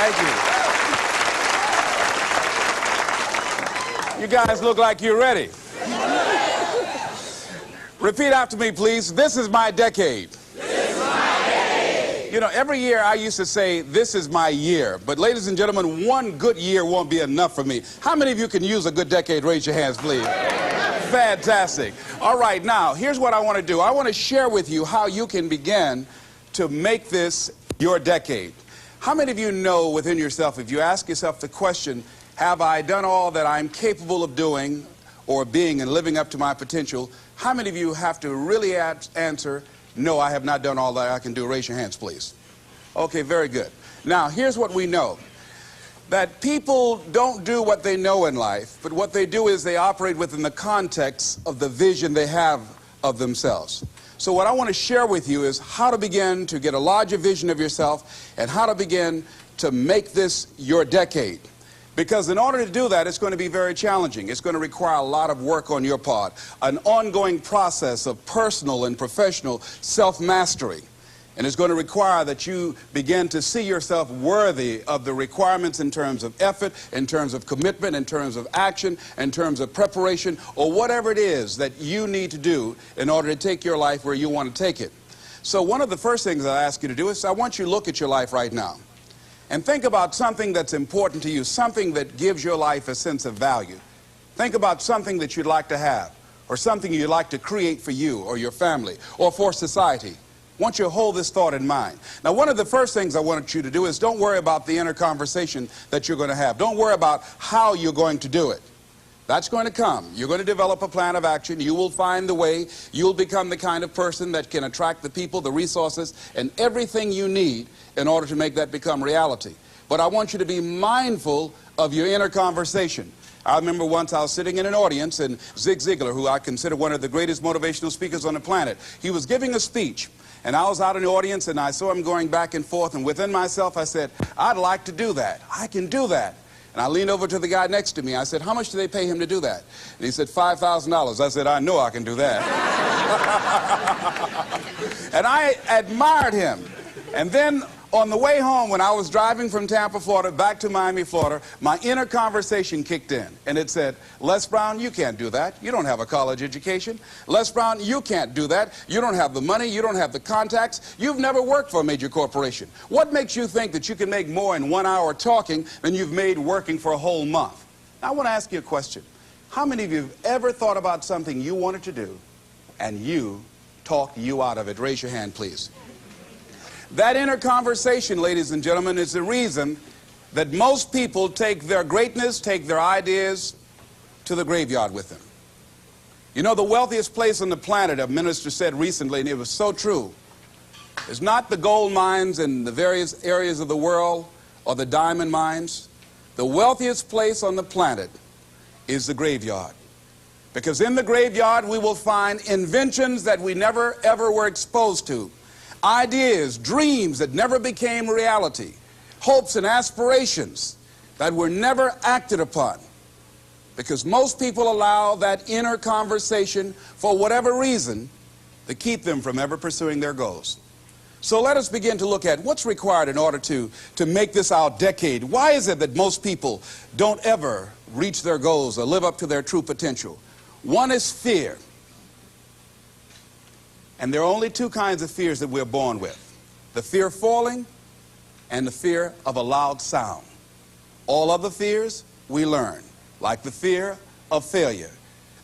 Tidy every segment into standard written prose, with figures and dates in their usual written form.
Thank you. You guys look like you're ready. Repeat after me, please. This is my decade. This is my decade. You know, every year I used to say, this is my year. But ladies and gentlemen, one good year won't be enough for me. How many of you can use a good decade? Raise your hands, please. Fantastic. All right, now, here's what I want to do. I want to share with you how you can begin to make this your decade. How many of you know within yourself, if you ask yourself the question, have I done all that I'm capable of doing or being and living up to my potential? How many of you have to really answer, no, I have not done all that I can do? Raise your hands, please. Okay, very good. Now, here's what we know. That people don't do what they know in life, but what they do is they operate within the context of the vision they have of themselves. So what I want to share with you is how to begin to get a larger vision of yourself and how to begin to make this your decade. Because in order to do that, it's going to be very challenging. It's going to require a lot of work on your part, an ongoing process of personal and professional self-mastery. And it's going to require that you begin to see yourself worthy of the requirements in terms of effort, in terms of commitment, in terms of action, in terms of preparation, or whatever it is that you need to do in order to take your life where you want to take it. So one of the first things I ask you to do is I want you to look at your life right now and think about something that's important to you, something that gives your life a sense of value. Think about something that you'd like to have or something you'd like to create for you or your family or for society. I want you to hold this thought in mind. Now, one of the first things I want you to do is don't worry about the inner conversation that you're going to have. Don't worry about how you're going to do it. That's going to come. You're going to develop a plan of action. You will find the way. You'll become the kind of person that can attract the people, the resources, and everything you need in order to make that become reality. But I want you to be mindful of your inner conversation. I remember once I was sitting in an audience, and Zig Ziglar, who I consider one of the greatest motivational speakers on the planet, he was giving a speech. And I was out in the audience, and I saw him going back and forth, and within myself, I said, I'd like to do that. I can do that. And I leaned over to the guy next to me. I said, how much do they pay him to do that? And he said, $5,000. I said, I know I can do that. And I admired him. And then on the way home, when I was driving from Tampa, Florida, back to Miami, Florida, my inner conversation kicked in. And it said, Les Brown, you can't do that. You don't have a college education. Les Brown, you can't do that. You don't have the money. You don't have the contacts. You've never worked for a major corporation. What makes you think that you can make more in 1 hour talking than you've made working for a whole month? Now, I want to ask you a question. How many of you have ever thought about something you wanted to do and you talked you out of it? Raise your hand, please. That inner conversation, ladies and gentlemen, is the reason that most people take their greatness, take their ideas to the graveyard with them. You know, the wealthiest place on the planet, a minister said recently, and it was so true, is not the gold mines in the various areas of the world or the diamond mines. The wealthiest place on the planet is the graveyard. Because in the graveyard, we will find inventions that we never, ever were exposed to. Ideas, dreams that never became reality, hopes and aspirations that were never acted upon. Because most people allow that inner conversation, for whatever reason, to keep them from ever pursuing their goals. So let us begin to look at what's required in order to make this our decade. Why is it that most people don't ever reach their goals or live up to their true potential? One is fear. And there are only two kinds of fears that we're born with. The fear of falling and the fear of a loud sound. All other fears we learn, like the fear of failure.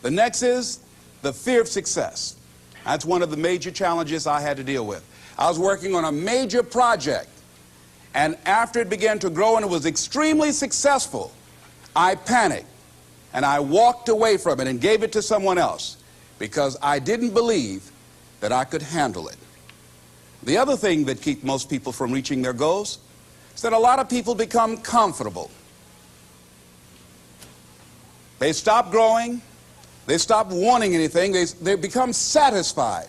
The next is the fear of success. That's one of the major challenges I had to deal with. I was working on a major project, and after it began to grow and it was extremely successful, I panicked and I walked away from it and gave it to someone else because I didn't believe that I could handle it. The other thing that keeps most people from reaching their goals is that a lot of people become comfortable. They stop growing. They stop wanting anything. They become satisfied.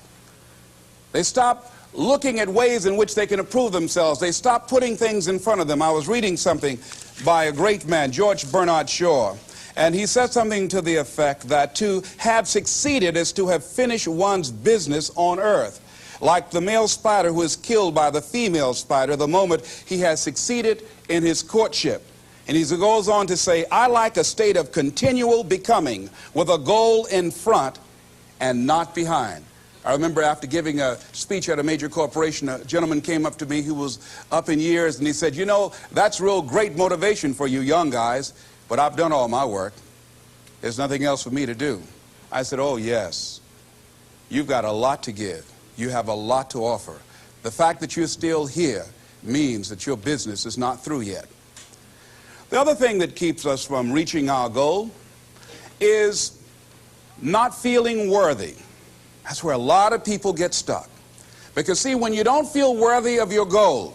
They stop looking at ways in which they can improve themselves. They stop putting things in front of them. I was reading something by a great man, George Bernard Shaw, and he said something to the effect that to have succeeded is to have finished one's business on earth. like the male spider who is killed by the female spider the moment he has succeeded in his courtship. And he goes on to say, I like a state of continual becoming with a goal in front and not behind. I remember after giving a speech at a major corporation, a gentleman came up to me who was up in years, and he said, you know, that's real great motivation for you young guys, but I've done all my work. There's nothing else for me to do. I said, oh yes, you've got a lot to give. You have a lot to offer. The fact that you're still here means that your business is not through yet. The other thing that keeps us from reaching our goal is not feeling worthy. That's where a lot of people get stuck. Because see, when you don't feel worthy of your goal,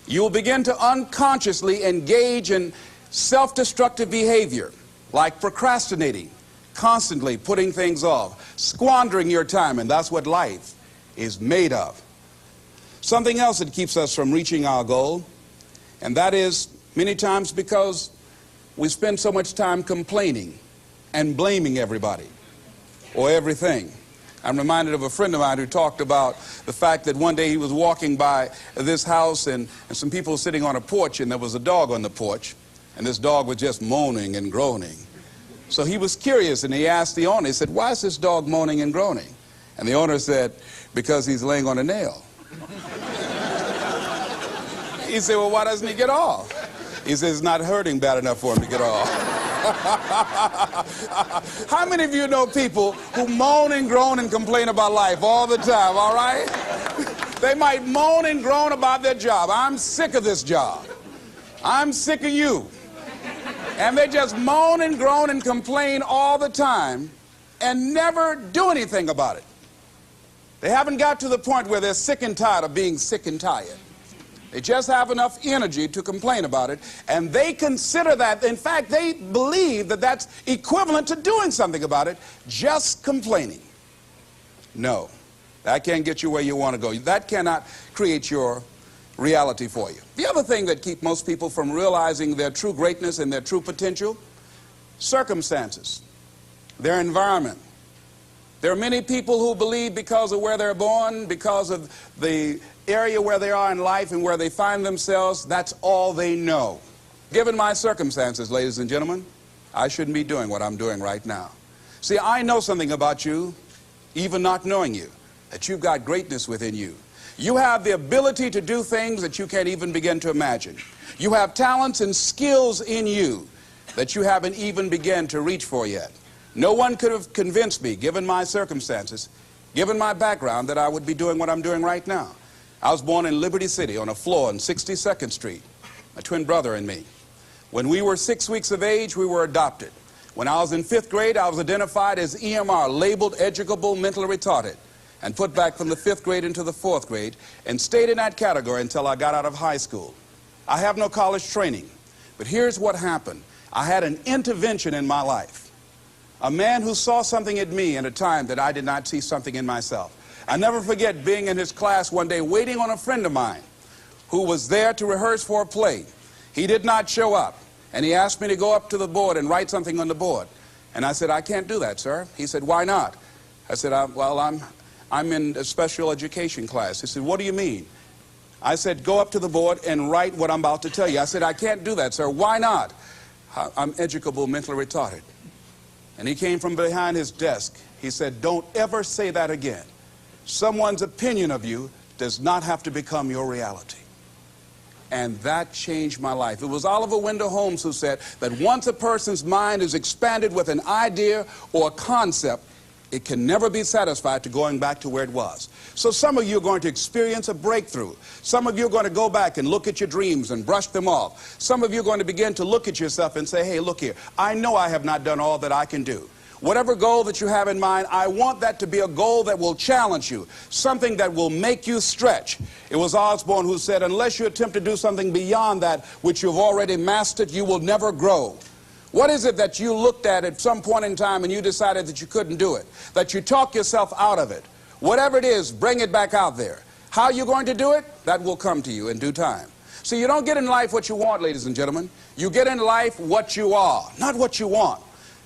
you will begin to unconsciously engage in self-destructive behavior, like procrastinating, constantly putting things off, squandering your time, and that's what life is made of. Something else that keeps us from reaching our goal, and that is many times because we spend so much time complaining and blaming everybody or everything. I'm reminded of a friend of mine who talked about the fact that one day he was walking by this house and some people were sitting on a porch, and there was a dog on the porch, and this dog was just moaning and groaning. So he was curious, and he asked the owner, he said, why is this dog moaning and groaning? And the owner said, because he's laying on a nail. He said, well, why doesn't he get off? He says, it's not hurting bad enough for him to get off. How many of you know people who moan and groan and complain about life all the time, all right? They might moan and groan about their job. I'm sick of this job. I'm sick of you. And they just moan and groan and complain all the time and never do anything about it. They haven't got to the point where they're sick and tired of being sick and tired. They just have enough energy to complain about it, and they consider that, in fact, they believe that that's equivalent to doing something about it, just complaining. No, that can't get you where you want to go. That cannot create your reality for you. The other thing that keeps most people from realizing their true greatness and their true potential, circumstances, their environment. There are many people who believe because of where they're born, because of the area where they are in life and where they find themselves, that's all they know. Given my circumstances, ladies and gentlemen, I shouldn't be doing what I'm doing right now. See, I know something about you, even not knowing you, that you've got greatness within you. You have the ability to do things that you can't even begin to imagine. You have talents and skills in you that you haven't even begun to reach for yet. No one could have convinced me, given my circumstances, given my background, that I would be doing what I'm doing right now. I was born in Liberty City on a floor on 62nd Street, my twin brother and me. When we were 6 weeks of age, we were adopted. When I was in 5th grade, I was identified as EMR, labeled educable mentally retarded, and put back from the 5th grade into the 4th grade, and stayed in that category until I got out of high school. I have no college training, but here's what happened. I had an intervention in my life. A man who saw something in me in a time that I did not see something in myself. I never forget being in his class one day waiting on a friend of mine who was there to rehearse for a play. He did not show up, and he asked me to go up to the board and write something on the board. And I said, I can't do that, sir. He said, why not? I said, well, I'm in a special education class. He said, what do you mean? I said, go up to the board and write what I'm about to tell you. I said, I can't do that, sir. Why not? I'm educable mentally retarded. And he came from behind his desk. He said, don't ever say that again. Someone's opinion of you does not have to become your reality. And that changed my life. It was Oliver Wendell Holmes who said that once a person's mind is expanded with an idea or a concept, it can never be satisfied to going back to where it was. So some of you are going to experience a breakthrough. Some of you are going to go back and look at your dreams and brush them off. Some of you are going to begin to look at yourself and say, hey, look here, I know I have not done all that I can do. Whatever goal that you have in mind, I want that to be a goal that will challenge you, something that will make you stretch. It was Osborne who said, unless you attempt to do something beyond that which you've already mastered, you will never grow. What is it that you looked at some point in time and you decided that you couldn't do it, that you talk yourself out of it? Whatever it is, bring it back out there. How you're going to do it, that will come to you in due time. So you don't get in life what you want, ladies and gentlemen. You get in life what you are, not what you want.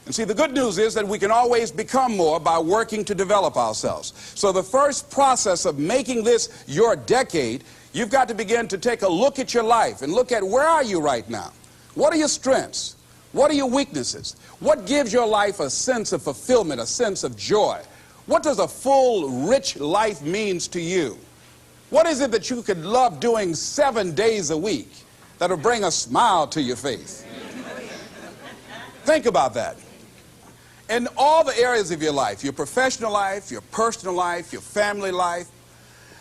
And see, the good news is that we can always become more by working to develop ourselves. So the first process of making this your decade, you've got to begin to take a look at your life and look at where are you right now? What are your strengths? What are your weaknesses? What gives your life a sense of fulfillment, a sense of joy? What does a full, rich life means to you? What is it that you could love doing 7 days a week that'll bring a smile to your face? Think about that. In all the areas of your life, your professional life, your personal life, your family life,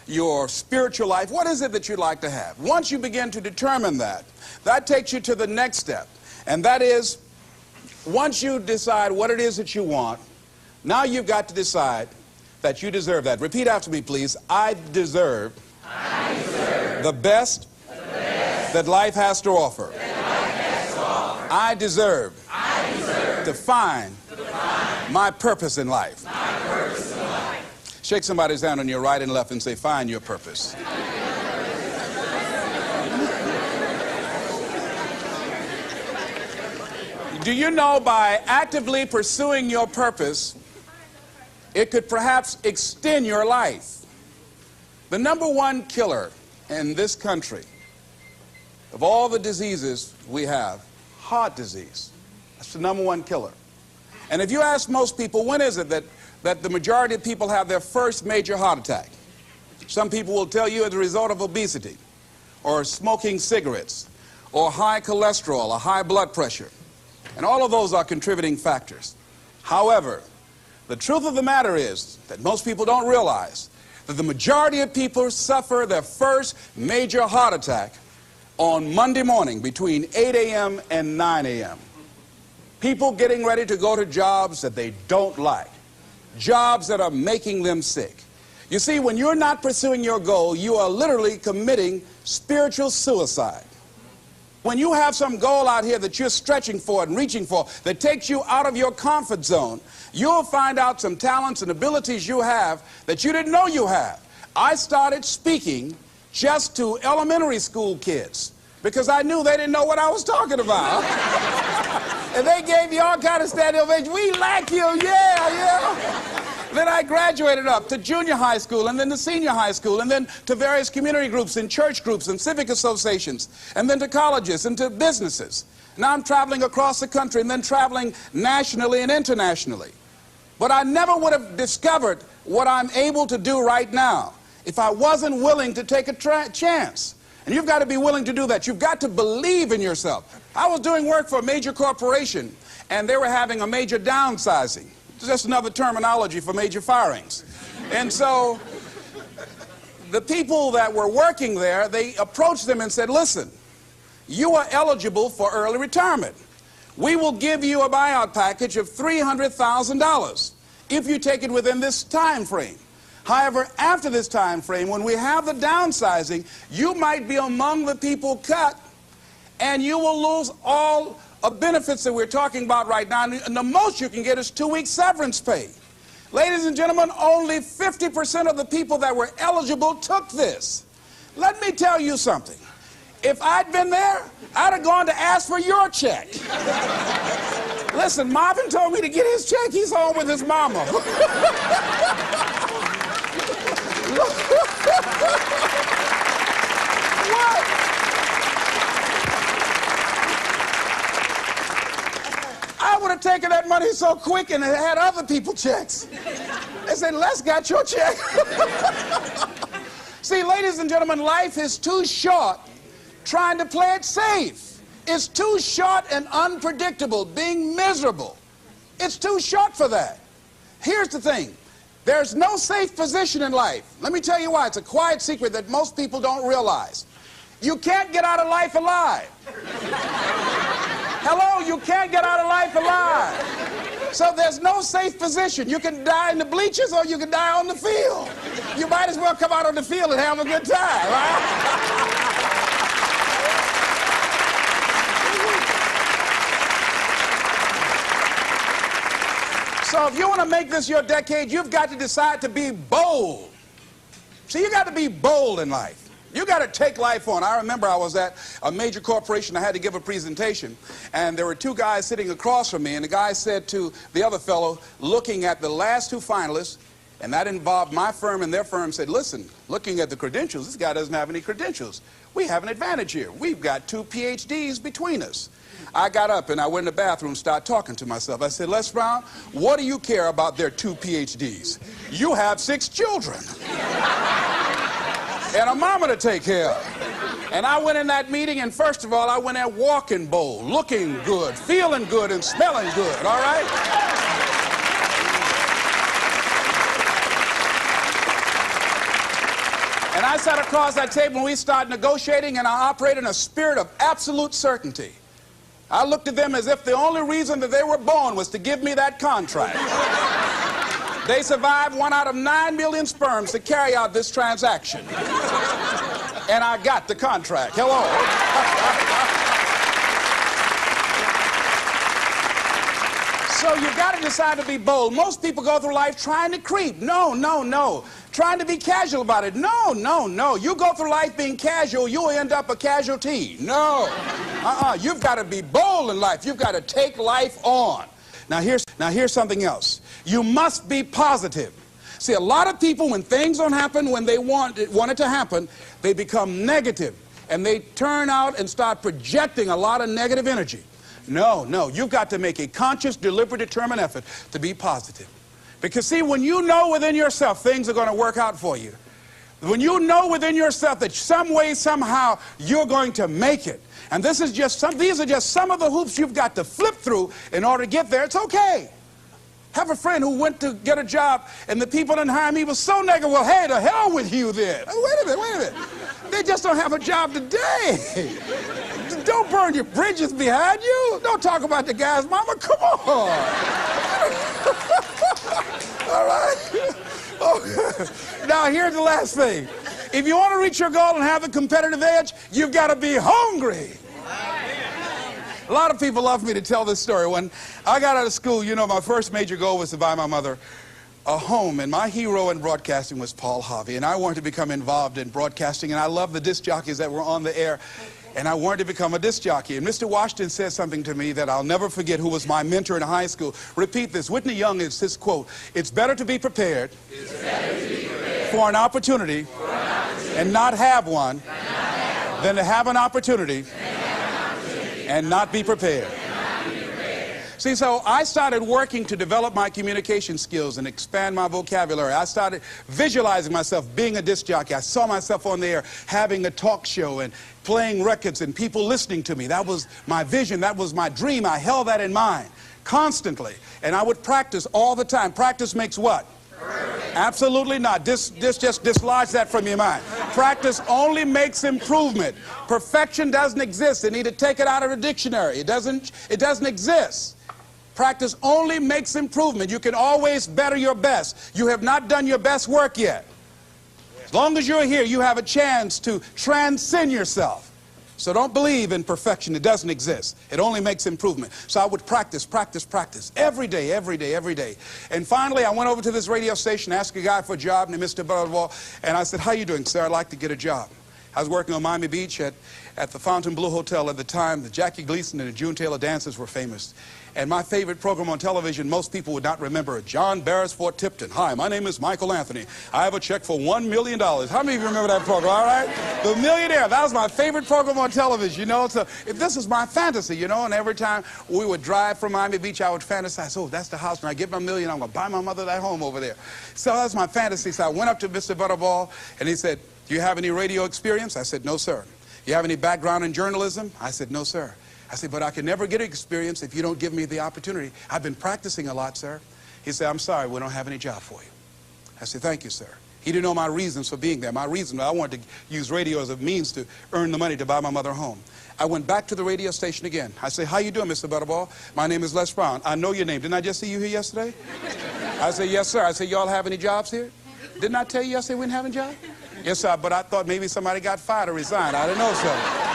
your spiritual life, what is it that you'd like to have? Once you begin to determine that, that takes you to the next step. And that is, once you decide what it is that you want, now you've got to decide that you deserve that. Repeat after me, please. I deserve the best that life has to offer. I deserve to find my purpose in life. Shake somebody's hand on your right and left and say, find your purpose. Do you know by actively pursuing your purpose, it could perhaps extend your life? The number one killer in this country of all the diseases we have, heart disease. That's the number one killer. And if you ask most people, when is it that the majority of people have their first major heart attack? Some people will tell you as a result of obesity, or smoking cigarettes, or high cholesterol, or high blood pressure. And all of those are contributing factors. However, the truth of the matter is that most people don't realize that the majority of people suffer their first major heart attack on Monday morning between 8 a.m. and 9 a.m. People getting ready to go to jobs that they don't like, jobs that are making them sick. You see, when you're not pursuing your goal, you are literally committing spiritual suicide. When you have some goal out here that you're stretching for and reaching for that takes you out of your comfort zone, you'll find out some talents and abilities you have that you didn't know you have. I started speaking just to elementary school kids because I knew they didn't know what I was talking about. And they gave me all kind of standing ovation. We like you, yeah. Then I graduated up to junior high school and then to senior high school and then to various community groups and church groups and civic associations and then to colleges and to businesses. Now I'm traveling across the country and then traveling nationally and internationally. But I never would have discovered what I'm able to do right now if I wasn't willing to take a chance. And you've got to be willing to do that. You've got to believe in yourself. I was doing work for a major corporation and they were having a major downsizing. It's just another terminology for major firings. And so the people that were working there, they approached them and said, listen, you are eligible for early retirement. We will give you a buyout package of $300,000 if you take it within this time frame. However, after this time frame, when we have the downsizing, you might be among the people cut and you will lose all benefits that we're talking about right now, and the most you can get is 2 weeks severance pay. Ladies and gentlemen, only 50% of the people that were eligible took this. Let me tell you something. If I'd been there, I'd have gone to ask for your check. Listen, Marvin told me to get his check. He's home with his mama. What? I would have taken that money so quick and had other people checks. They said, Les got your check. See, ladies and gentlemen, life is too short trying to play it safe. It's too short and unpredictable, being miserable. It's too short for that. Here's the thing. There's no safe position in life. Let me tell you why. It's a quiet secret that most people don't realize. You can't get out of life alive. Hello, you can't get out of life alive. So there's no safe position. You can die in the bleachers or you can die on the field. You might as well come out on the field and have a good time, right? So if you want to make this your decade, you've got to decide to be bold. See, you got to be bold in life. You got to take life on. I remember I was at a major corporation. I had to give a presentation, and there were two guys sitting across from me, and the guy said to the other fellow, looking at the last two finalists, and that involved my firm and their firm, said, listen, looking at the credentials, this guy doesn't have any credentials. We have an advantage here. We've got 2 PhDs between us. I got up and I went in the bathroom and started talking to myself. I said, Les Brown, what do you care about their 2 PhDs? You have 6 children and a mama to take care of. And I went in that meeting, and first of all, I went there walking bold, looking good, feeling good, and smelling good, all right? And I sat across that table and we started negotiating, and I operated in a spirit of absolute certainty. I looked at them as if the only reason that they were born was to give me that contract. They survived 1 out of 9 million sperms to carry out this transaction. And I got the contract. Hello. So you've got to decide to be bold. Most people go through life trying to creep. No, no, no. Trying to be casual about it. No, no, no. You go through life being casual, you'll end up a casualty. No. You've got to be bold in life. You've got to take life on. Now here's something else. You must be positive. See, a lot of people, when things don't happen when they want it to happen, they become negative, and they turn out and start projecting a lot of negative energy. No, no, you've got to make a conscious, deliberate, determined effort to be positive. Because see, when you know within yourself things are going to work out for you, when you know within yourself that some way, somehow, you're going to make it, and these are just some of the hoops you've got to flip through in order to get there, it's okay. Have a friend who went to get a job, and the people didn't hire him. He was so negative. Well, hey, to hell with you then. Wait a minute. They just don't have a job today. Don't burn your bridges behind you. Don't talk about the guy's mama. Come on. All right? Okay. Now, here's the last thing. If you want to reach your goal and have a competitive edge, you've got to be hungry. A lot of people love me to tell this story. When I got out of school, you know, my first major goal was to buy my mother a home, and my hero in broadcasting was Paul Harvey, and I wanted to become involved in broadcasting, and I loved the disc jockeys that were on the air, and I wanted to become a disc jockey. And Mr. Washington said something to me that I'll never forget, who was my mentor in high school. Repeat this. Whitney Young is his quote. It's better to be prepared, for an opportunity, and not have one, than to have an opportunity and not be prepared. See, so I started working to develop my communication skills and expand my vocabulary. I started visualizing myself being a disc jockey. I saw myself on the air having a talk show and playing records and people listening to me. That was my vision. That was my dream. I held that in mind constantly. And I would practice all the time. Practice makes what? Absolutely not. Just dislodge that from your mind. Practice only makes improvement. Perfection doesn't exist. They need to take it out of the dictionary. It doesn't exist. Practice only makes improvement. You can always better your best. You have not done your best work yet. As long as you're here, you have a chance to transcend yourself. So don't believe in perfection. It doesn't exist. It only makes improvement. So I would practice every day. And finally, I went over to this radio station, asked a guy for a job named Mr. Butterball, and I said, how you doing, sir? I'd like to get a job. I was working on Miami Beach at the Fontainebleau Hotel at the time. The Jackie Gleason and the June Taylor dances were famous. And my favorite program on television, most people would not remember it, John Beresford Tipton. Hi, my name is Michael Anthony. I have a check for $1 million. How many of you remember that program, all right? The Millionaire, that was my favorite program on television, you know. So if this is my fantasy, you know, and every time we would drive from Miami Beach, I would fantasize, oh, that's the house. When I get my million, I'm going to buy my mother that home over there. So that's my fantasy. So I went up to Mr. Butterball, and he said, do you have any radio experience? I said, no, sir. You have any background in journalism? I said, no, sir. I said, but I can never get experience if you don't give me the opportunity. I've been practicing a lot, sir. He said, I'm sorry, we don't have any job for you. I said, thank you, sir. He didn't know my reasons for being there. My reason, I wanted to use radio as a means to earn the money to buy my mother a home. I went back to the radio station again. I said, how you doing, Mr. Butterball? My name is Les Brown. I know your name. Didn't I just see you here yesterday? I said, yes, sir. I said, y'all have any jobs here? Didn't I tell you yesterday we didn't have any jobs? Yes, sir, but I thought maybe somebody got fired or resigned. I didn't know, sir.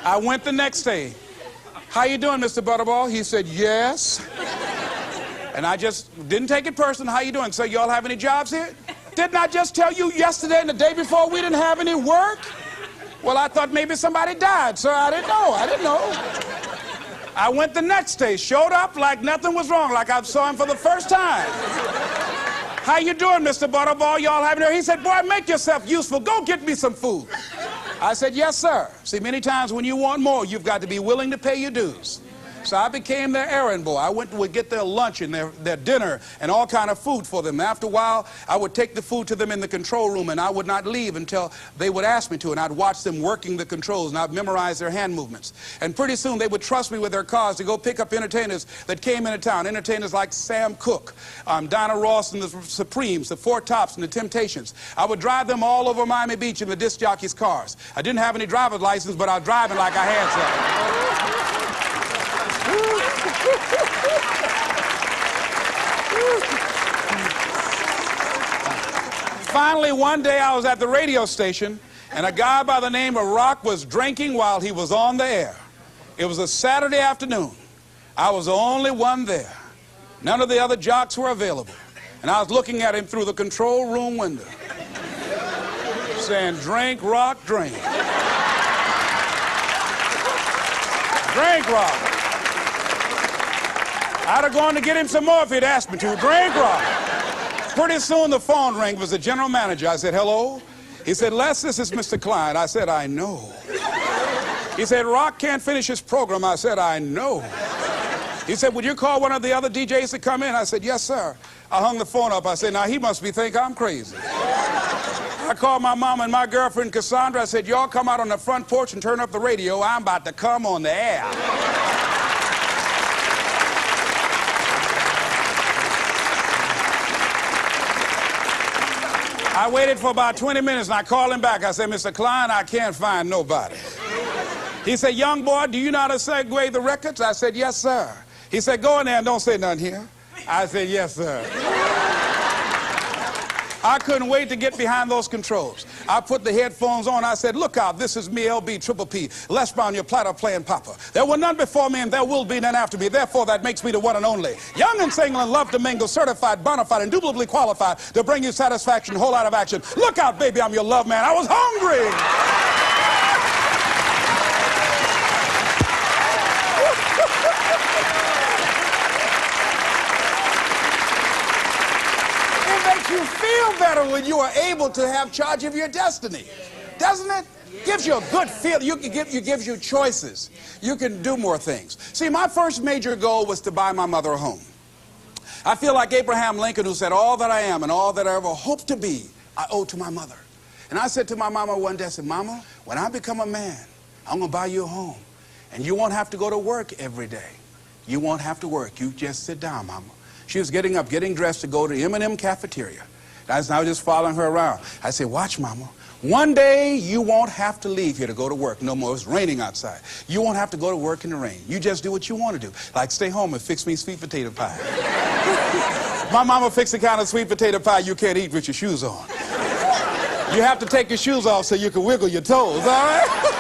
I went the next day. How you doing, Mr. Butterball? He said, yes. And I just didn't take it personal. How you doing? So y'all have any jobs here? Didn't I just tell you yesterday and the day before we didn't have any work? Well, I thought maybe somebody died, sir. I didn't know. I went the next day, showed up like nothing was wrong, like I saw him for the first time. How you doing, Mr. Butterball? Y'all having it? He said, boy, make yourself useful. Go get me some food. I said, yes, sir. See, many times when you want more, you've got to be willing to pay your dues. So I became their errand boy. I would get their lunch and their dinner and all kind of food for them. After a while, I would take the food to them in the control room, and I would not leave until they would ask me to, and I'd watch them working the controls, and I'd memorize their hand movements. And pretty soon, they would trust me with their cars to go pick up entertainers that came into town, entertainers like Sam Cooke, Dinah Ross and the Supremes, the Four Tops and the Temptations. I would drive them all over Miami Beach in the disc jockeys' cars. I didn't have any driver's license, but I was driving like I had some. Finally, one day I was at the radio station, and a guy by the name of Rock was drinking while he was on the air. It was a Saturday afternoon. I was the only one there. None of the other jocks were available. And I was looking at him through the control room window, saying, drink, Rock, drink. Drink, Rock. I'd have gone to get him some more if he'd asked me to. Drink, Rock. Pretty soon the phone rang. It was the general manager. I said, hello? He said, Les, this is Mr. Klein. I said, I know. He said, Rock can't finish his program. I said, I know. He said, would you call one of the other DJs to come in? I said, yes, sir. I hung the phone up. I said, now he must think I'm crazy. I called my mom and my girlfriend, Cassandra. I said, y'all come out on the front porch and turn up the radio. I'm about to come on the air. I waited for about 20 minutes, and I called him back. I said, Mr. Klein, I can't find nobody. He said, young boy, do you know how to segue the records? I said, yes, sir. He said, go in there and don't say nothing here. I said, yes, sir. I couldn't wait to get behind those controls. I put the headphones on. I said, look out, this is me, LB, Triple P, Les Brown, your platter playing papa. There were none before me, and there will be none after me. Therefore, that makes me the one and only. Young and single and love to mingle, certified, bona fide, indubitably qualified to bring you satisfaction, whole lot of action. Look out, baby, I'm your love man. I was hungry. You feel better when you are able to have charge of your destiny, doesn't it? Gives you a good feel. Gives you choices. You can do more things. See, my first major goal was to buy my mother a home. I feel like Abraham Lincoln, who said, all that I am and all that I ever hope to be, I owe to my mother. And I said to my mama one day, I said, Mama, when I become a man, I'm going to buy you a home. And you won't have to go to work every day. You won't have to work. You just sit down, Mama. She was getting up, getting dressed to go to M&M cafeteria. I was just following her around. I said, watch, Mama. One day you won't have to leave here to go to work no more. It's raining outside. You won't have to go to work in the rain. You just do what you want to do. Like stay home and fix me sweet potato pie. My mama fixed the kind of sweet potato pie you can't eat with your shoes on. You have to take your shoes off so you can wiggle your toes, all right?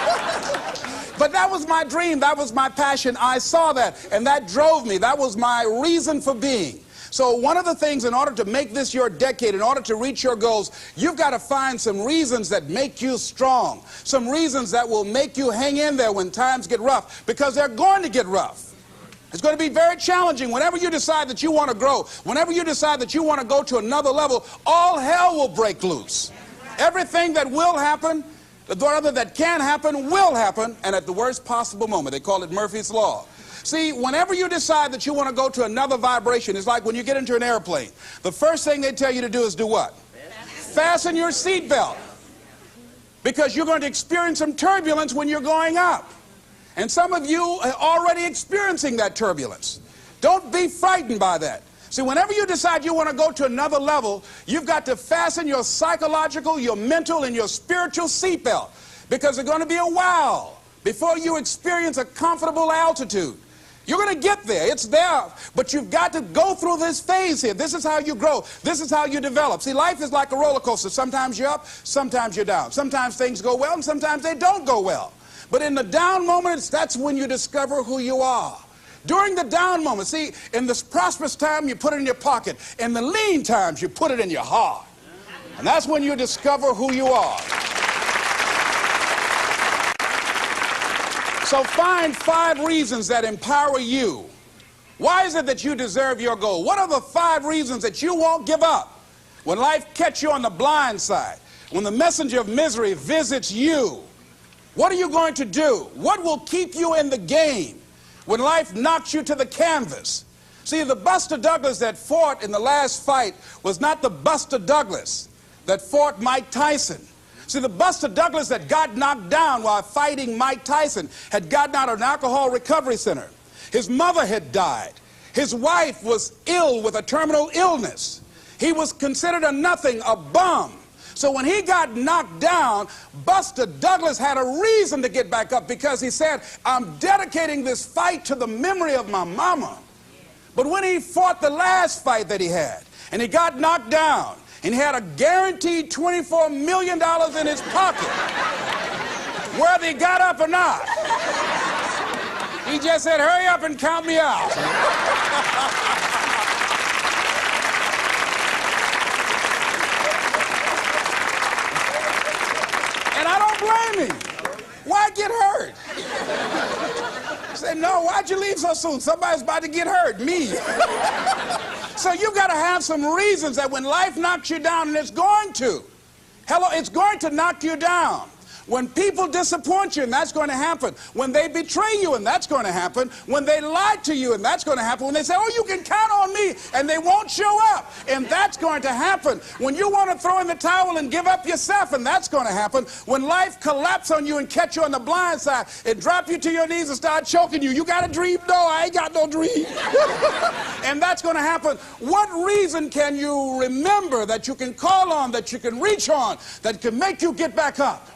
But that was my dream. That was my passion. I saw that, and that drove me. That was my reason for being. So one of the things, in order to make this your decade, in order to reach your goals, you've got to find some reasons that make you strong, some reasons that will make you hang in there when times get rough, because they're going to get rough. It's going to be very challenging. Whenever you decide that you want to grow, whenever you decide that you want to go to another level, all hell will break loose. Everything that will happen, that can happen, will happen, and at the worst possible moment. They call it Murphy's Law. See, whenever you decide that you want to go to another vibration, it's like when you get into an airplane. The first thing they tell you to do is do what? Fasten your seatbelt. Because you're going to experience some turbulence when you're going up. And some of you are already experiencing that turbulence. Don't be frightened by that. See, whenever you decide you want to go to another level, you've got to fasten your psychological, your mental, and your spiritual seatbelt. Because it's going to be a while before you experience a comfortable altitude. You're going to get there. It's there. But you've got to go through this phase here. This is how you grow. This is how you develop. See, life is like a roller coaster. Sometimes you're up, sometimes you're down. Sometimes things go well, and sometimes they don't go well. But in the down moments, that's when you discover who you are. During the down moments, see, in this prosperous time, you put it in your pocket. In the lean times, you put it in your heart. And that's when you discover who you are. So find 5 reasons that empower you. Why is it that you deserve your goal? What are the 5 reasons that you won't give up when life catches you on the blind side? When the messenger of misery visits you, what are you going to do? What will keep you in the game when life knocks you to the canvas? See, the Buster Douglas that fought in the last fight was not the Buster Douglas that fought Mike Tyson. See, the Buster Douglas that got knocked down while fighting Mike Tyson had gotten out of an alcohol recovery center. His mother had died. His wife was ill with a terminal illness. He was considered a nothing, a bum. So when he got knocked down, Buster Douglas had a reason to get back up because he said, I'm dedicating this fight to the memory of my mama. But when he fought the last fight that he had, and he got knocked down, and he had a guaranteed $24 million in his pocket, whether he got up or not, he just said, hurry up and count me out. And I don't blame him. Why get hurt? He said, no, why'd you leave so soon? Somebody's about to get hurt, me. So you've got to have some reasons that when life knocks you down, and it's going to. Hello, it's going to knock you down. When people disappoint you, and that's going to happen. When they betray you, and that's going to happen. When they lie to you, and that's going to happen. When they say, oh, you can count on me, and they won't show up, and that's going to happen. When you want to throw in the towel and give up yourself, and that's going to happen. When life collapses on you and catch you on the blind side, and drop you to your knees and start choking you. You got a dream? No, I ain't got no dream. And that's going to happen. What reason can you remember that you can call on, that you can reach on, that can make you get back up?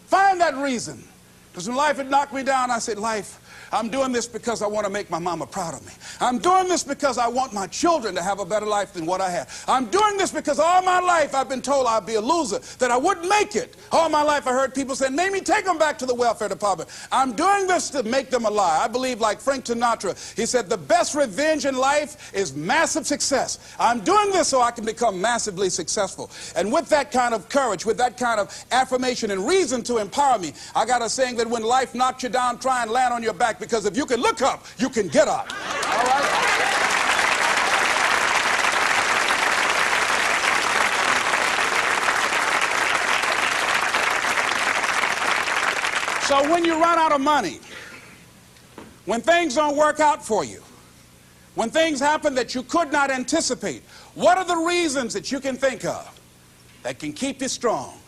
Find that reason. Because when life had knocked me down, I said, life, I'm doing this because I want to make my mama proud of me. I'm doing this because I want my children to have a better life than what I had. I'm doing this because all my life I've been told I'd be a loser, that I wouldn't make it. All my life I heard people say, maybe take them back to the welfare department. I'm doing this to make them a lie. I believe like Frank Sinatra, he said, the best revenge in life is massive success. I'm doing this so I can become massively successful. And with that kind of courage, with that kind of affirmation and reason to empower me, I got a saying that when life knocks you down, try and land on your back, because if you can look up, you can get up. All right? So when you run out of money, when things don't work out for you, when things happen that you could not anticipate, what are the reasons that you can think of that can keep you strong,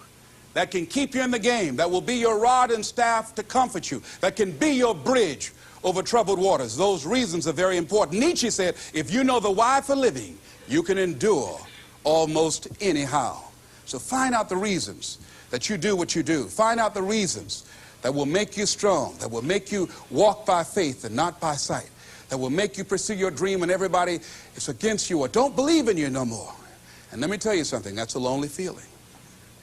that can keep you in the game, that will be your rod and staff to comfort you, that can be your bridge over troubled waters? Those reasons are very important. Nietzsche said, if you know the why for living, you can endure almost anyhow. So find out the reasons that you do what you do. Find out the reasons that will make you strong, that will make you walk by faith and not by sight, that will make you pursue your dream when everybody is against you or don't believe in you no more. And let me tell you something, that's a lonely feeling.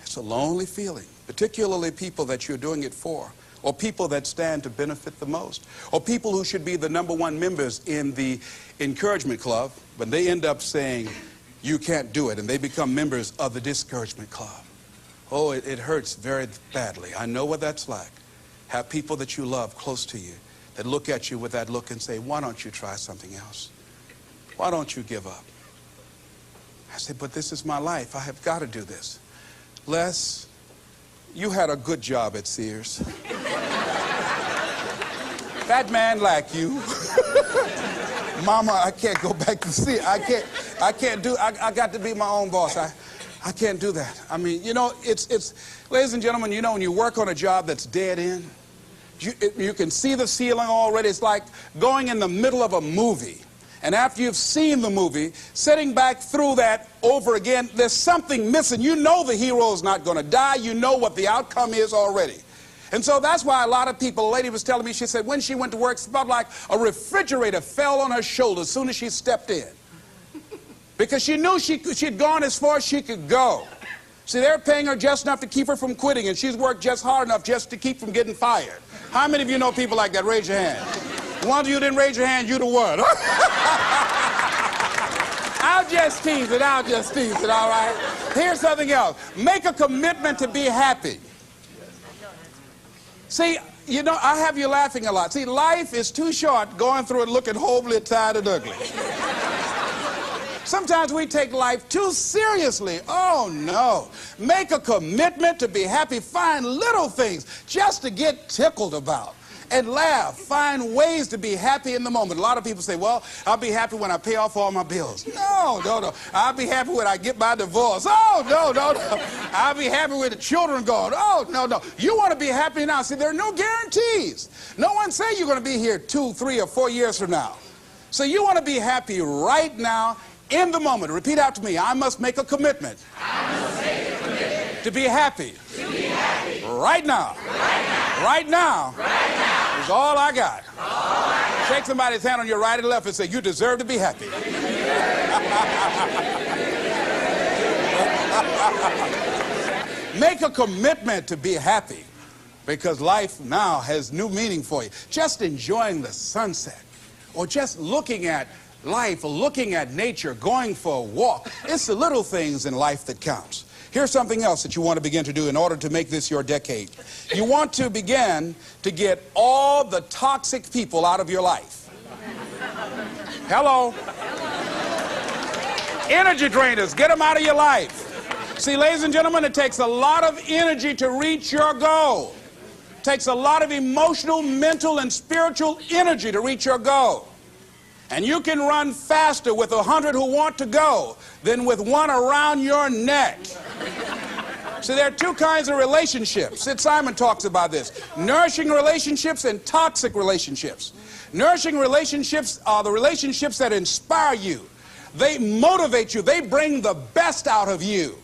It's a lonely feeling, particularly people that you're doing it for, or people that stand to benefit the most, or people who should be the #1 members in the encouragement club, but they end up saying, you can't do it, and they become members of the discouragement club. Oh, it hurts very badly. I know what that's like. Have people that you love close to you that look at you with that look and say, why don't you try something else? Why don't you give up? I said, but this is my life. I have got to do this. Les, you had a good job at Sears. That man like you. Mama, I can't go back to Sears. I got to be my own boss. I can't do that. I mean, you know, it's ladies and gentlemen, you know, when you work on a job that's dead end, you can see the ceiling already. It's like going in the middle of a movie. And after you've seen the movie, sitting back through that over again, there's something missing. You know the hero is not going to die. You know what the outcome is already. And so that's why a lot of people, a lady was telling me, she said when she went to work, it felt like a refrigerator fell on her shoulder as soon as she stepped in. Because she knew she'd gone as far as she could go. See, they're paying her just enough to keep her from quitting, and she's worked just hard enough just to keep from getting fired. How many of you know people like that? Raise your hand. One of you didn't raise your hand, you the one. I I'll just tease it, all right? Here's something else. Make a commitment to be happy. See, you know, I have you laughing a lot. See, life is too short going through it looking homely, tired, and ugly. Sometimes we take life too seriously. Oh, no. Make a commitment to be happy. Find little things just to get tickled about. And laugh. Find ways to be happy in the moment. A lot of people say, well, I'll be happy when I pay off all my bills. No, no, no. I'll be happy when I get my divorce. Oh, no, no, no. I'll be happy with the children gone. Oh, no, no. You want to be happy now. See, there are no guarantees. No one say you're going to be here 2, 3, or 4 years from now. So you want to be happy right now, in the moment. Repeat after me. I must make a commitment. I must make a commitment to be happy. To be happy. Right now. Right now. Right now. Right now. Is all I got. All I got. Shake somebody's hand on your right and left and say, you deserve to be happy. Make a commitment to be happy, because life now has new meaning for you. Just enjoying the sunset, or just looking at life, or looking at nature, going for a walk. It's the little things in life that counts. Here's something else that you want to begin to do in order to make this your decade. You want to begin to get all the toxic people out of your life. Hello? Energy drainers, get them out of your life. See, ladies and gentlemen, it takes a lot of energy to reach your goal. It takes a lot of emotional, mental, and spiritual energy to reach your goal. And you can run faster with 100 who want to go than with one around your neck. So there are two kinds of relationships. Sid Simon talks about this. Nourishing relationships and toxic relationships. Nourishing relationships are the relationships that inspire you. They motivate you. They bring the best out of you.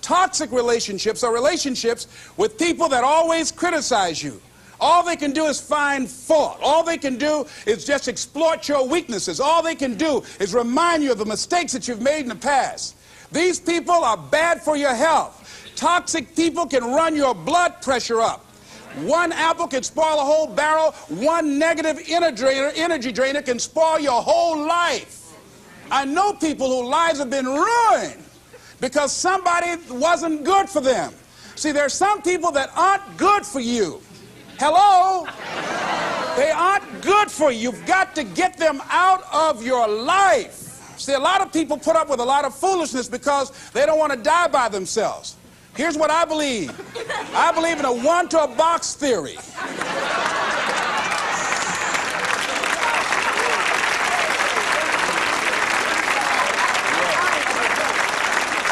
Toxic relationships are relationships with people that always criticize you. All they can do is find fault. All they can do is just exploit your weaknesses. All they can do is remind you of the mistakes that you've made in the past. These people are bad for your health. Toxic people can run your blood pressure up. One apple can spoil a whole barrel. One negative energy drainer can spoil your whole life. I know people whose lives have been ruined because somebody wasn't good for them. See, there are some people that aren't good for you. Hello? They aren't good for you. You've got to get them out of your life. See, a lot of people put up with a lot of foolishness because they don't want to die by themselves. Here's what I believe. I believe in a one-to-a-box theory.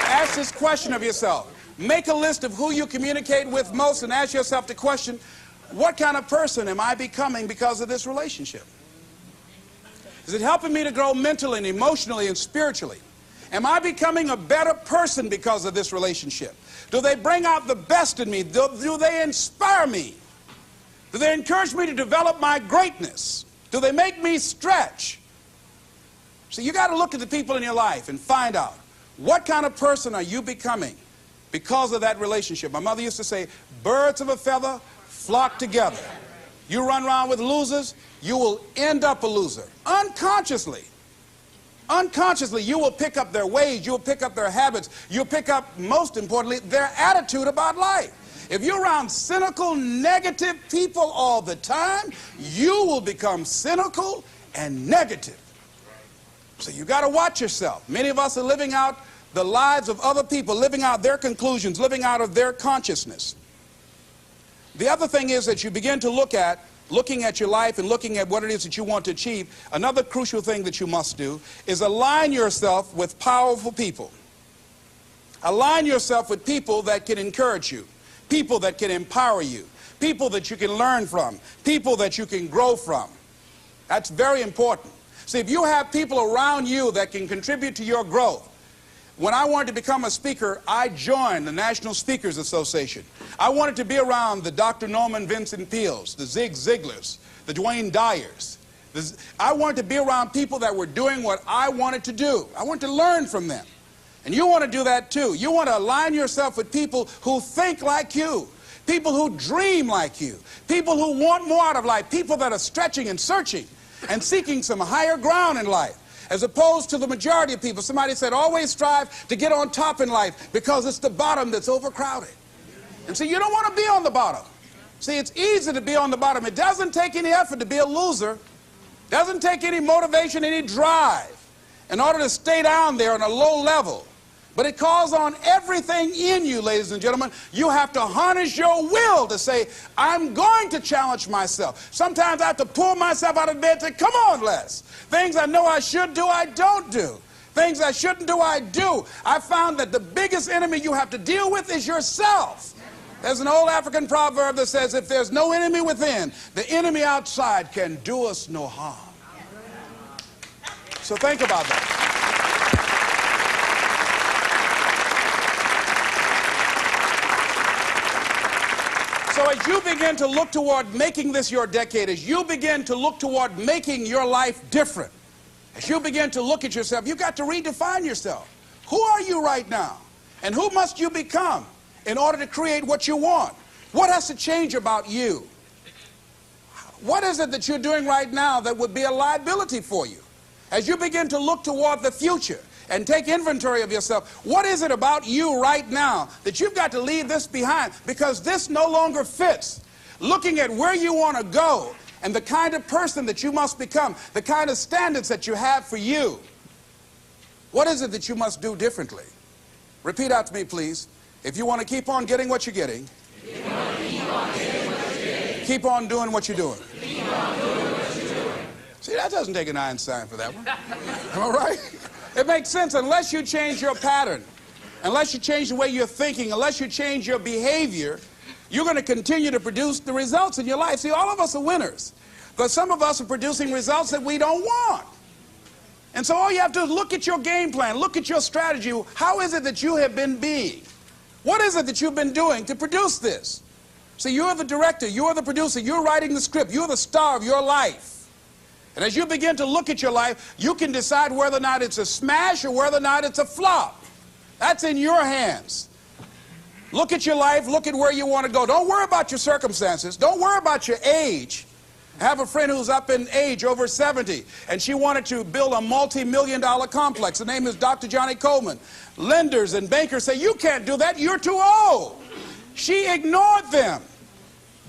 Ask this question of yourself. Make a list of who you communicate with most and ask yourself the question, what kind of person am I becoming because of this relationship? Is it helping me to grow mentally and emotionally and spiritually? Am I becoming a better person because of this relationship? Do they bring out the best in me? Do they inspire me? Do they encourage me to develop my greatness? Do they make me stretch? So you got to look at the people in your life and find out, what kind of person are you becoming because of that relationship? My mother used to say, birds of a feather flock together. You run around with losers, you will end up a loser. Unconsciously. Unconsciously, you will pick up their ways, you'll pick up their habits, you'll pick up, most importantly, their attitude about life. If you're around cynical, negative people all the time, you will become cynical and negative. So you got to watch yourself. Many of us are living out the lives of other people, living out their conclusions, living out of their consciousness. The other thing is that you begin to looking at your life and looking at what it is that you want to achieve. Another crucial thing that you must do is align yourself with powerful people. Align yourself with people that can encourage you, people that can empower you, people that you can learn from, people that you can grow from. That's very important. See, if you have people around you that can contribute to your growth. When I wanted to become a speaker, I joined the National Speakers Association. I wanted to be around the Dr. Norman Vincent Peales, the Zig Ziglars, the Dwayne Dyers. I wanted to be around people that were doing what I wanted to do. I wanted to learn from them. And you want to do that too. You want to align yourself with people who think like you, people who dream like you, people who want more out of life, people that are stretching and searching and seeking some higher ground in life. as opposed to the majority of people. Somebody said, always strive to get on top in life because it's the bottom that's overcrowded. And see, you don't want to be on the bottom. See, it's easy to be on the bottom. It doesn't take any effort to be a loser. It doesn't take any motivation, any drive in order to stay down there on a low level. But it calls on everything in you, ladies and gentlemen. You have to harness your will to say, I'm going to challenge myself. Sometimes I have to pull myself out of bed and say, come on, Les. Things I know I should do, I don't do. Things I shouldn't do, I do. I found that the biggest enemy you have to deal with is yourself. There's an old African proverb that says, if there's no enemy within, the enemy outside can do us no harm. So think about that. So as you begin to look toward making this your decade, as you begin to look toward making your life different, as you begin to look at yourself, you've got to redefine yourself. Who are you right now? And who must you become in order to create what you want? What has to change about you? What is it that you're doing right now that would be a liability for you? As you begin to look toward the future and take inventory of yourself, what is it about you right now that you've got to leave this behind because this no longer fits? Looking at where you want to go and the kind of person that you must become, the kind of standards that you have for you. What is it that you must do differently? Repeat out to me, please. If you want to keep on getting what you're getting, keep on doing what you're doing. See, that doesn't take an Einstein for that one. Am I right? It makes sense unless you change your pattern, unless you change the way you're thinking, unless you change your behavior, you're going to continue to produce the results in your life. See, all of us are winners, but some of us are producing results that we don't want. And so all you have to do is look at your game plan, look at your strategy. How is it that you have been being? What is it that you've been doing to produce this? See, you're the director, you're the producer, you're writing the script, you're the star of your life. And as you begin to look at your life, you can decide whether or not it's a smash or whether or not it's a flop. That's in your hands. Look at your life, look at where you want to go. Don't worry about your circumstances. Don't worry about your age. I have a friend who's up in age, over 70, and she wanted to build a multi-million-dollar complex. The name is Dr. Johnny Coleman. Lenders and bankers say, you can't do that, you're too old. She ignored them.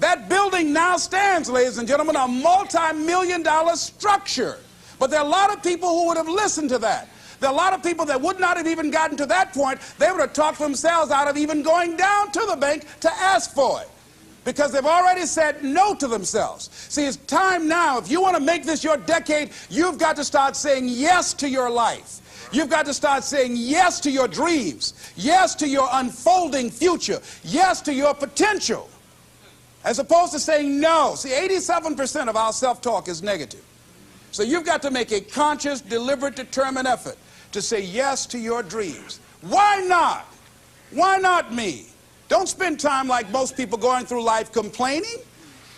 That building now stands, ladies and gentlemen, a multi-million-dollar structure. But there are a lot of people who would have listened to that. There are a lot of people that would not have even gotten to that point. They would have talked themselves out of even going down to the bank to ask for it, because they've already said no to themselves. See, it's time now. If you want to make this your decade, you've got to start saying yes to your life. You've got to start saying yes to your dreams, yes to your unfolding future, yes to your potential, as opposed to saying no. See, 87% of our self-talk is negative. So you've got to make a conscious, deliberate, determined effort to say yes to your dreams. Why not? Why not me? Don't spend time like most people going through life complaining.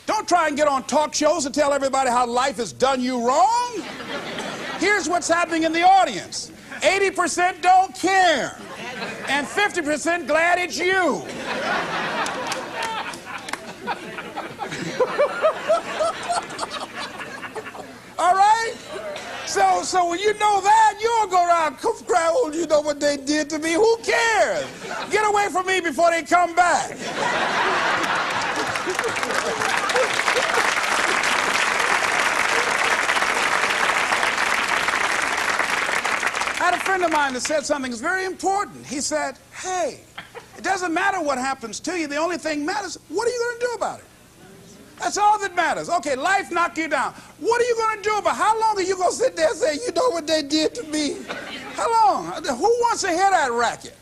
Don't try and get on talk shows and tell everybody how life has done you wrong. Here's what's happening in the audience. 80% don't care, and 50% glad it's you. All right? So when you know that, you'll go around cry, oh, you know what they did to me? Who cares? Get away from me before they come back. I had a friend of mine that said something that's very important. He said, hey, it doesn't matter what happens to you. The only thing matters, what are you going to do about it? That's all that matters. Okay, life knocked you down. What are you going to do about it? How long are you going to sit there and say, you know what they did to me? How long? Who wants to hear that racket?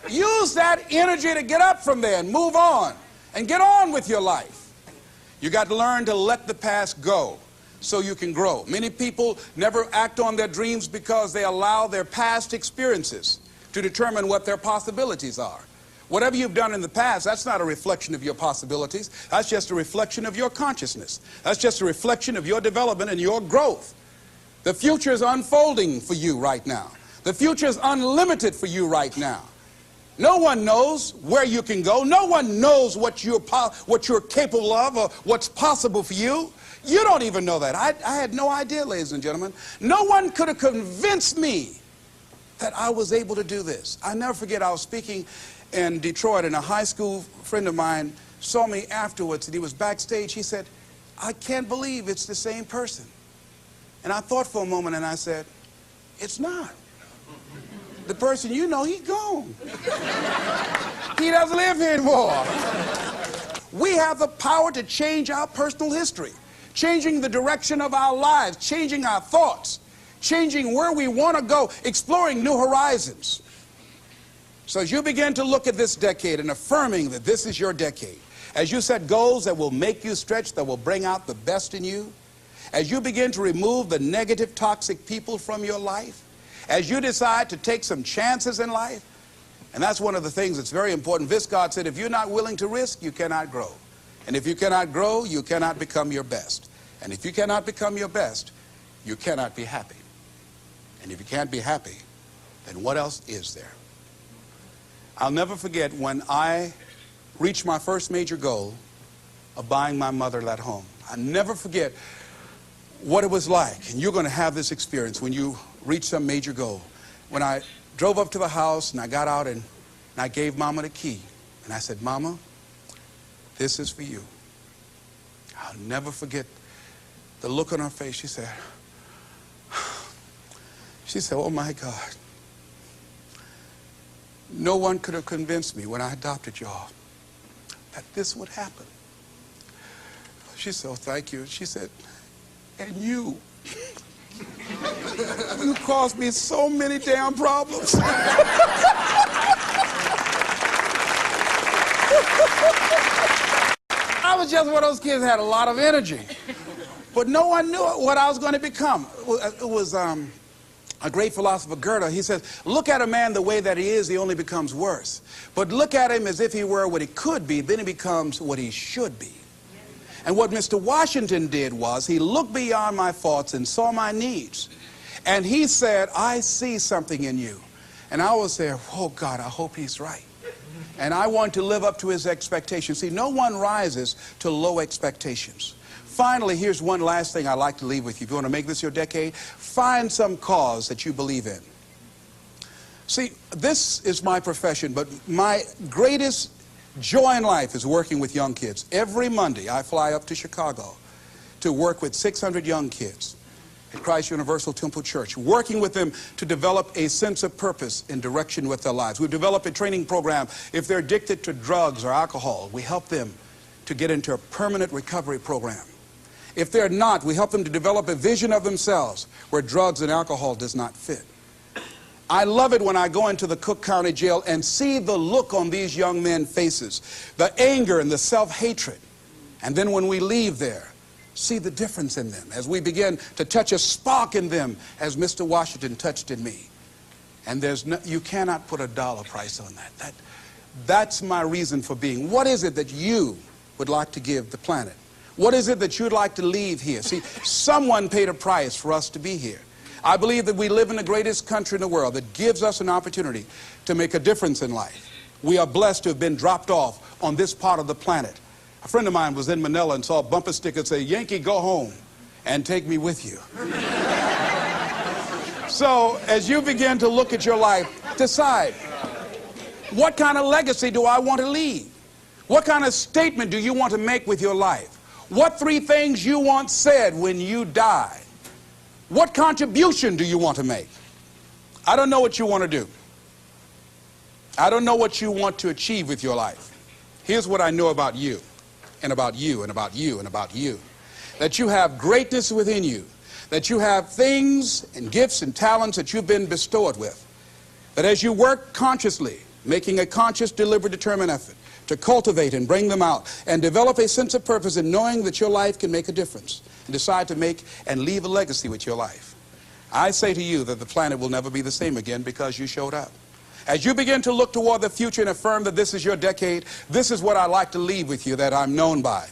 Use that energy to get up from there and move on and get on with your life. You got to learn to let the past go so you can grow. Many people never act on their dreams because they allow their past experiences to determine what their possibilities are. Whatever you've done in the past, that's not a reflection of your possibilities. That's just a reflection of your consciousness. That's just a reflection of your development and your growth. The future is unfolding for you right now. The future is unlimited for you right now. No one knows where you can go. No one knows what you're capable of or what's possible for you. You don't even know that. I had no idea, ladies and gentlemen. No one could have convinced me that I was able to do this. I never forget, I was speaking in Detroit, and a high school friend of mine saw me afterwards, and he was backstage. He said, "I can't believe it's the same person." And I thought for a moment, and I said, "It's not. The person you know, he's gone. He doesn't live here anymore." We have the power to change our personal history, changing the direction of our lives, changing our thoughts, changing where we want to go, exploring new horizons. So as you begin to look at this decade and affirming that this is your decade, as you set goals that will make you stretch, that will bring out the best in you, as you begin to remove the negative, toxic people from your life, as you decide to take some chances in life, and that's one of the things that's very important. Viscard said, if you're not willing to risk, you cannot grow. And if you cannot grow, you cannot become your best. And if you cannot become your best, you cannot be happy. And if you can't be happy, then what else is there? I'll never forget when I reached my first major goal of buying my mother that home. I'll never forget what it was like. And you're going to have this experience when you reach some major goal. When I drove up to the house and I got out and I gave Mama the key. And I said, "Mama, this is for you." I'll never forget the look on her face. She said, "Oh my God. No one could have convinced me when I adopted y'all that this would happen." She said, "Oh, thank you." She said, "And you, you caused me so many damn problems." I was just one of those kids that had a lot of energy. But no one knew what I was going to become. It was a great philosopher, Goethe. He says, look at a man the way that he is, he only becomes worse. But look at him as if he were what he could be, then he becomes what he should be. And what Mr. Washington did was he looked beyond my faults and saw my needs. And he said, "I see something in you." And I was there, oh God, I hope he's right. And I want to live up to his expectations. See, no one rises to low expectations. Finally, here's one last thing I'd like to leave with you. If you want to make this your decade, find some cause that you believe in. See, this is my profession, but my greatest joy in life is working with young kids. Every Monday, I fly up to Chicago to work with 600 young kids at Christ Universal Temple Church, working with them to develop a sense of purpose and direction with their lives. We've developed a training program. If they're addicted to drugs or alcohol, we help them to get into a permanent recovery program. If they're not, we help them to develop a vision of themselves where drugs and alcohol does not fit. I love it when I go into the Cook County Jail and see the look on these young men's faces, the anger and the self-hatred. And then when we leave there, see the difference in them as we begin to touch a spark in them as Mr. Washington touched in me. And you cannot put a dollar price on that. That's my reason for being. What is it that you would like to give the planet? What is it that you'd like to leave here? See, someone paid a price for us to be here. I believe that we live in the greatest country in the world that gives us an opportunity to make a difference in life. We are blessed to have been dropped off on this part of the planet. A friend of mine was in Manila and saw a bumper sticker that said, "Yankee, go home and take me with you." So as you begin to look at your life, decide, what kind of legacy do I want to leave? What kind of statement do you want to make with your life? What 3 things you want said when you die? What contribution do you want to make? I don't know what you want to do. I don't know what you want to achieve with your life. Here's what I know about you, and about you, and about you, and about you. That you have greatness within you. That you have things and gifts and talents that you've been bestowed with. That as you work consciously, making a conscious, deliberate, determined effort to cultivate and bring them out and develop a sense of purpose in knowing that your life can make a difference and decide to make and leave a legacy with your life. I say to you that the planet will never be the same again because you showed up. As you begin to look toward the future and affirm that this is your decade, this is what I like to leave with you that I'm known by.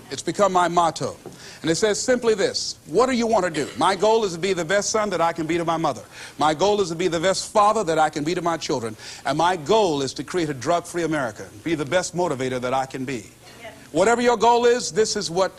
It's become my motto. And it says simply this: what do you want to do? My goal is to be the best son that I can be to my mother. My goal is to be the best father that I can be to my children. And my goal is to create a drug-free America, be the best motivator that I can be. Yes. Whatever your goal is, this is what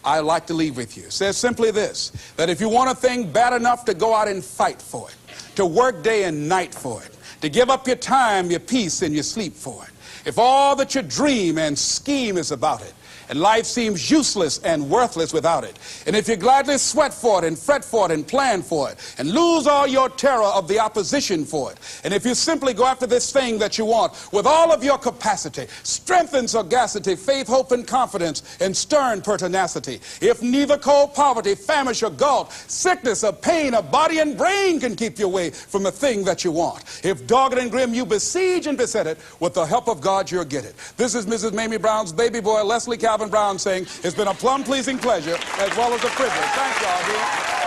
I like to leave with you. It says simply this, that if you want a thing bad enough to go out and fight for it, to work day and night for it, to give up your time, your peace, and your sleep for it, if all that you dream and scheme is about it, and life seems useless and worthless without it, and if you gladly sweat for it and fret for it and plan for it and lose all your terror of the opposition for it, and if you simply go after this thing that you want with all of your capacity, strength and sagacity, faith, hope, and confidence, and stern pertinacity, if neither cold poverty, famish, or gulf, sickness, or pain, or body and brain can keep you away from the thing that you want, if dogged and grim you besiege and beset it, with the help of God you'll get it. This is Mrs. Mamie Brown's baby boy, Leslie Calvin Brown, saying it's been a plumb pleasing pleasure as well as a privilege. Thank y'all, dear.